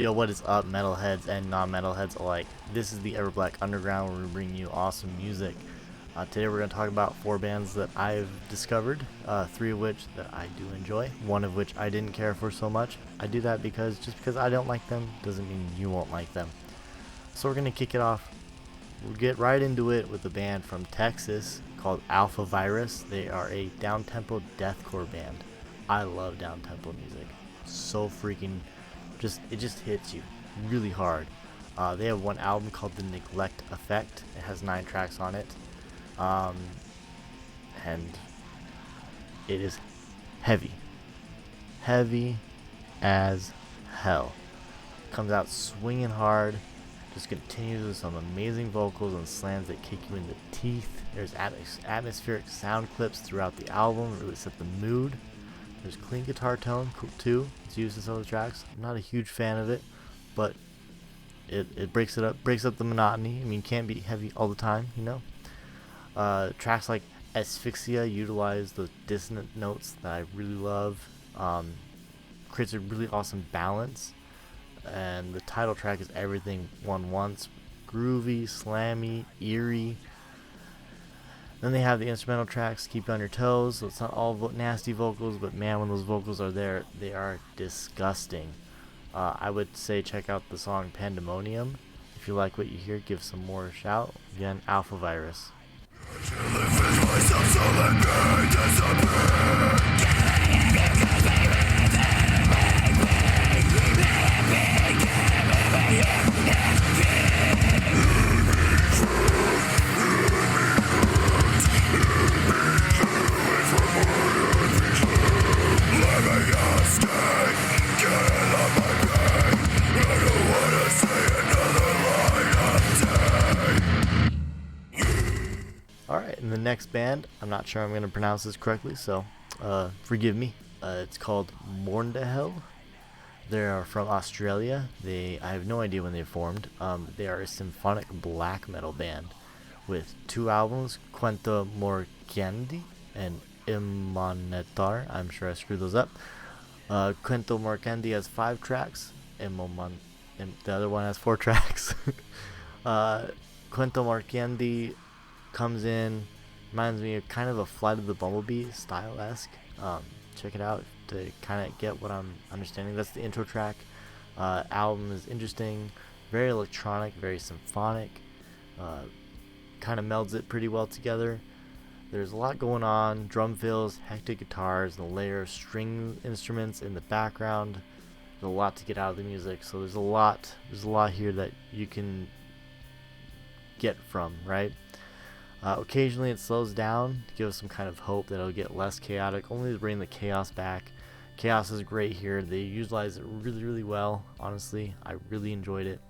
Yo, what is up, metalheads and non-metalheads alike? This is the Everblack Underground, where we bring you awesome music. Today we're going to talk about 4 bands that I've discovered, 3 of which that I do enjoy, 1 of which I didn't care for so much. I do that because just because I don't like them doesn't mean you won't like them. So we're going to kick it off. We'll get right into it with a band from Texas called Alpha Virus. They are a down-tempo deathcore band. I love down-tempo music. So freaking it just hits you really hard. They have one album called The Neglect Effect. It has 9 tracks on it, and it is heavy as hell. Comes out swinging hard, just continues with some amazing vocals and slams that kick you in the teeth. There's atmospheric sound clips throughout the album, really set the mood. There's clean guitar tone too. It's used in some of the tracks. I'm not a huge fan of it, but it breaks up the monotony. I mean, it can't be heavy all the time, you know. Tracks like Asphyxia utilize the dissonant notes that I really love. Creates a really awesome balance, and the title track is Everything One Wants. Groovy, slammy, eerie. Then they have the instrumental tracks, Keep You On Your Toes. So it's not all nasty vocals, but man, when those vocals are there, they are disgusting. I would say check out the song Pandemonium. If you like what you hear, give some more a shout. Again, Alpha Virus. Alright, and the next band, I'm not sure I'm going to pronounce this correctly, so forgive me. It's called Mornedhel. They are from Australia. I have no idea when they formed. They are a symphonic black metal band with 2 albums, Cuento Morcandi and Immonetar. I'm sure I screwed those up. Cuento Morcandi has 5 tracks, and the other one has 4 tracks. Cuento Morcandi comes in, reminds me of kind of a Flight of the Bumblebee style-esque. Check it out to kind of get what I'm understanding. That's the intro track. Album is interesting, very electronic, very symphonic, kind of melds it pretty well together. There's a lot going on, drum fills, hectic guitars, and a layer of string instruments in the background. There's a lot to get out of the music, so there's a lot here that you can get from, right? Occasionally it slows down to give us some kind of hope that it'll get less chaotic, only to bring the chaos back. Chaos is great here. They utilize it really well. Honestly, I really enjoyed it.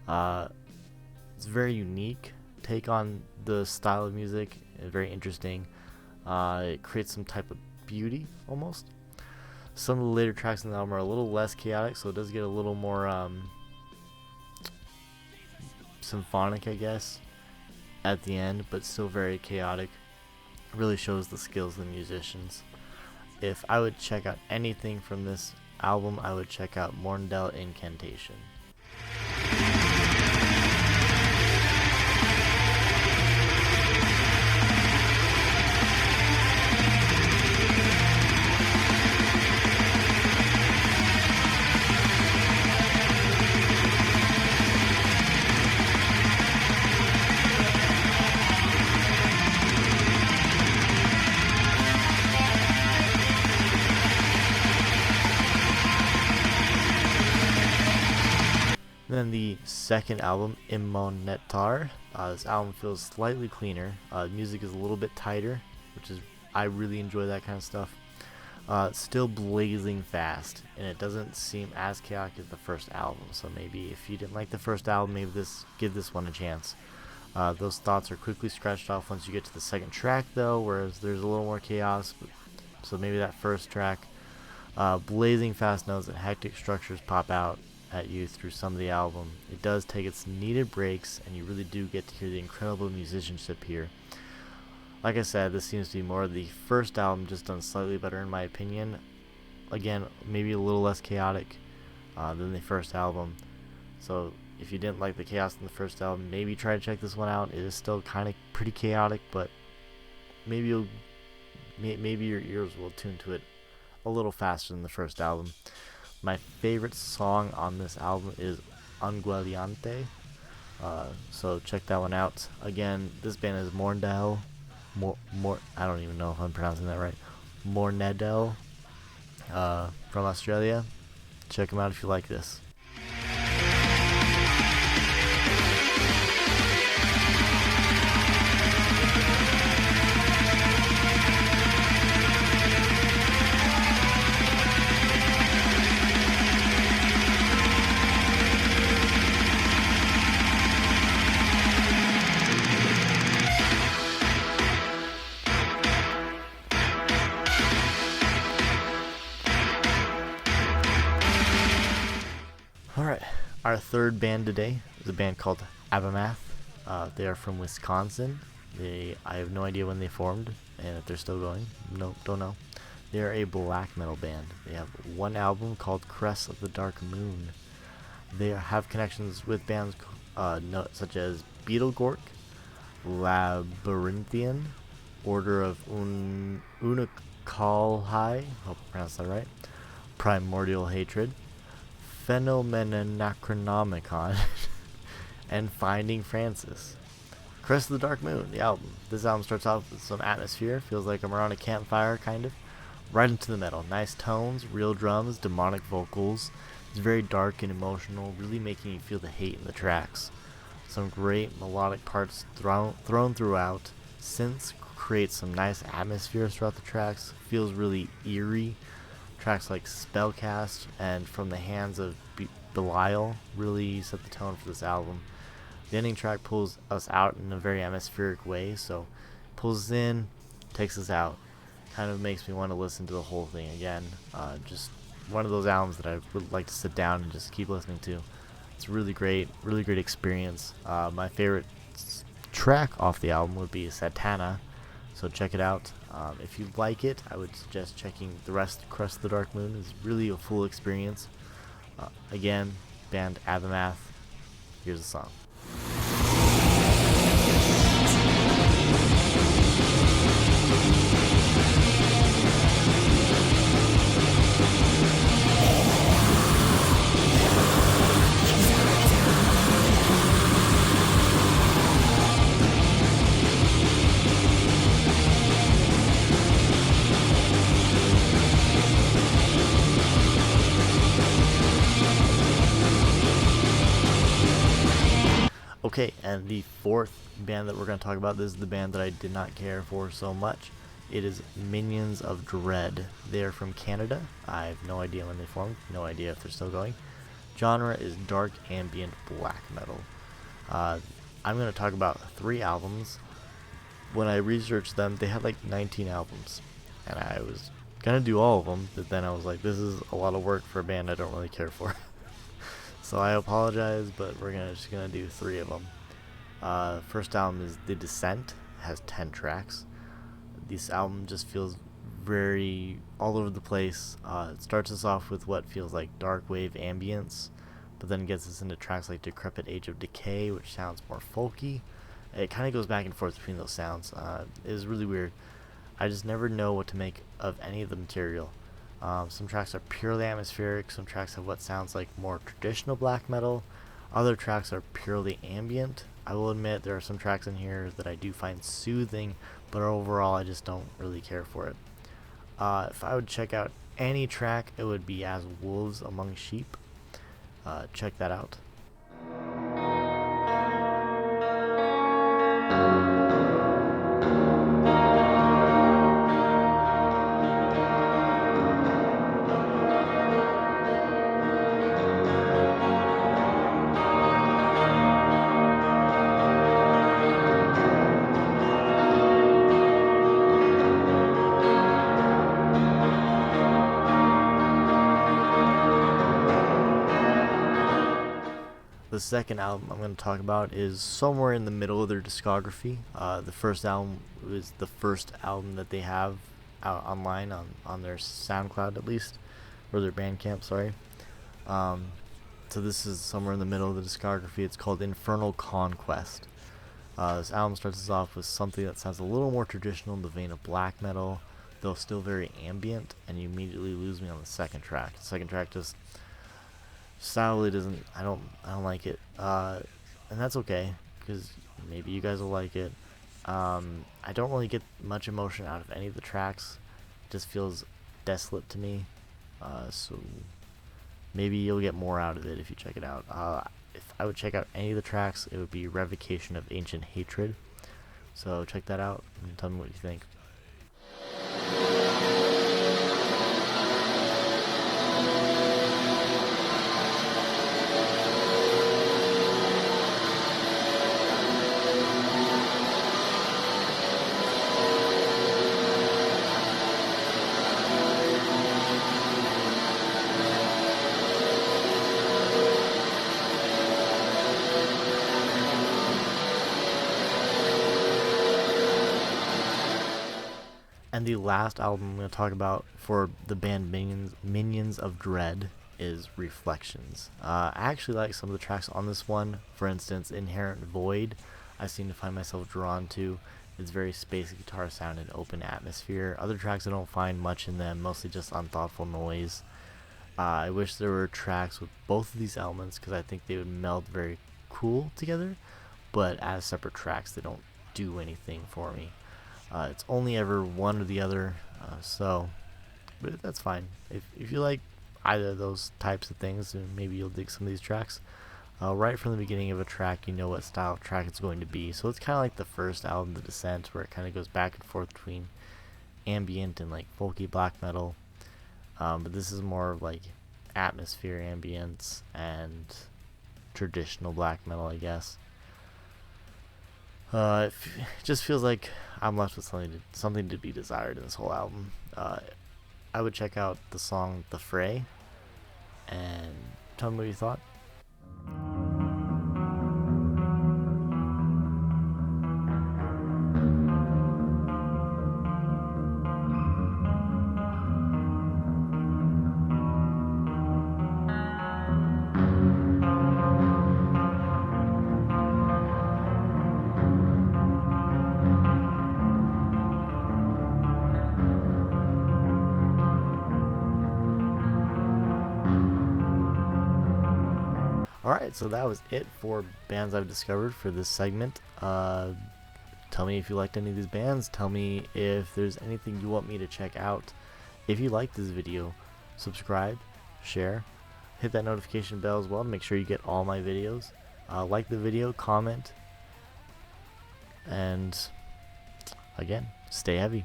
It's a very unique take on the style of music. It's very interesting. It creates some type of beauty almost. Some of the later tracks in the album are a little less chaotic, so it does get a little more symphonic, I guess, at the end, but still very chaotic. It really shows the skills of the musicians. If I would check out anything from this album, I would check out Mornedhel Incantation. Then the second album, Immonetar. This album feels slightly cleaner. Music is a little bit tighter, I really enjoy that kind of stuff. It's still blazing fast, and it doesn't seem as chaotic as the first album. So maybe if you didn't like the first album, give this one a chance. Those thoughts are quickly scratched off once you get to the second track, though, whereas there's a little more chaos. So maybe that first track, blazing fast notes and hectic structures pop out at you through some of the album. It does take its needed breaks, and you really do get to hear the incredible musicianship here. Like I said, this seems to be more of the first album, just done slightly better in my opinion. Again, maybe a little less chaotic. than the first album. So if you didn't like the chaos in the first album, maybe try to check this one out. It is still kind of pretty chaotic, but maybe your ears will tune to it a little faster than the first album. My favorite song on this album is Anguiliante. So check that one out. Again, this band is Mornedhel. I don't even know if I'm pronouncing that right. Mornedhel, from Australia. Check them out if you like this. Alright, our third band today is a band called Abamath. They are from Wisconsin. I have no idea when they formed, and if they're still going. No, don't know. They are a black metal band. They have one album called Crest of the Dark Moon. They have connections with bands such as Beetlegork, Labyrinthian, Order of Unakalhai, hope I pronounced that right, Primordial Hatred, Phenomenonacronomicon, and Finding Francis. Crest of the Dark Moon, the album. This album starts off with some atmosphere, feels like I'm around a campfire, kind of. Right into the metal. Nice tones, real drums, demonic vocals. It's very dark and emotional, really making you feel the hate in the tracks. Some great melodic parts thrown throughout. Synths create some nice atmosphere throughout the tracks. Feels really eerie. Tracks like Spellcast and From the Hands of Belial really set the tone for this album. The ending track pulls us out in a very atmospheric way, so pulls us in, takes us out. Kind of makes me want to listen to the whole thing again. Just one of those albums that I would like to sit down and just keep listening to. It's really great experience. My favorite track off the album would be Satana, so check it out. If you like it, I would suggest checking the rest. Crest of the Dark Moon is really a full experience. Again, band Abamath. Here's the song. Okay, and the fourth band that we're going to talk about, this is the band that I did not care for so much. It is Minions of Dread. They are from Canada. I have no idea when they formed, no idea if they're still going. Genre is dark ambient black metal. I'm going to talk about 3 albums. When I researched them, they had like 19 albums, and I was going to do all of them, but then I was like, this is a lot of work for a band I don't really care for. So I apologize, but we're just gonna do 3 of them. First album is The Descent. It has 10 tracks. This album just feels very all over the place. It starts us off with what feels like dark wave ambience, but then gets us into tracks like Decrepit Age of Decay, which sounds more folky. It kind of goes back and forth between those sounds. It is really weird. I just never know what to make of any of the material. Some tracks are purely atmospheric, some tracks have what sounds like more traditional black metal, other tracks are purely ambient. I will admit there are some tracks in here that I do find soothing, but overall I just don't really care for it. If I would check out any track, it would be As Wolves Among Sheep. Check that out. The second album I'm going to talk about is somewhere in the middle of their discography. The first album was the first album that they have out online on their SoundCloud, at least, or their Bandcamp, sorry. So this is somewhere in the middle of the discography. It's called Infernal Conquest. This album starts us off with something that sounds a little more traditional in the vein of black metal, though still very ambient, and you immediately lose me on the second track. The second track just stylely doesn't. I don't like it, and that's okay because maybe you guys will like it. I don't really get much emotion out of any of the tracks. It just feels desolate to me. So maybe you'll get more out of it if you check it out. If I would check out any of the tracks, it would be Revocation of Ancient Hatred. So check that out and tell me what you think. And the last album I'm going to talk about for the band Minions of Dread is Reflections. I actually like some of the tracks on this one. For instance, Inherent Void, I seem to find myself drawn to. It's very space guitar sound and open atmosphere. Other tracks I don't find much in them, mostly just unthoughtful noise. I wish there were tracks with both of these elements because I think they would meld very cool together, but as separate tracks they don't do anything for me. It's only ever one or the other, but that's fine. If you like either of those types of things, then maybe you'll dig some of these tracks. Right from the beginning of a track, you know what style of track it's going to be. So it's kind of like the first album, The Descent, where it kind of goes back and forth between ambient and like folky black metal. But this is more of like atmosphere, ambience, and traditional black metal, I guess. It just feels like I'm left with something to be desired in this whole album. I would check out the song The Fray and tell me what you thought. Alright, so that was it for bands I've discovered for this segment. Tell me if you liked any of these bands. Tell me if there's anything you want me to check out. If you like this video, subscribe, share, hit that notification bell as well to make sure you get all my videos. Like the video, comment, and again, stay heavy.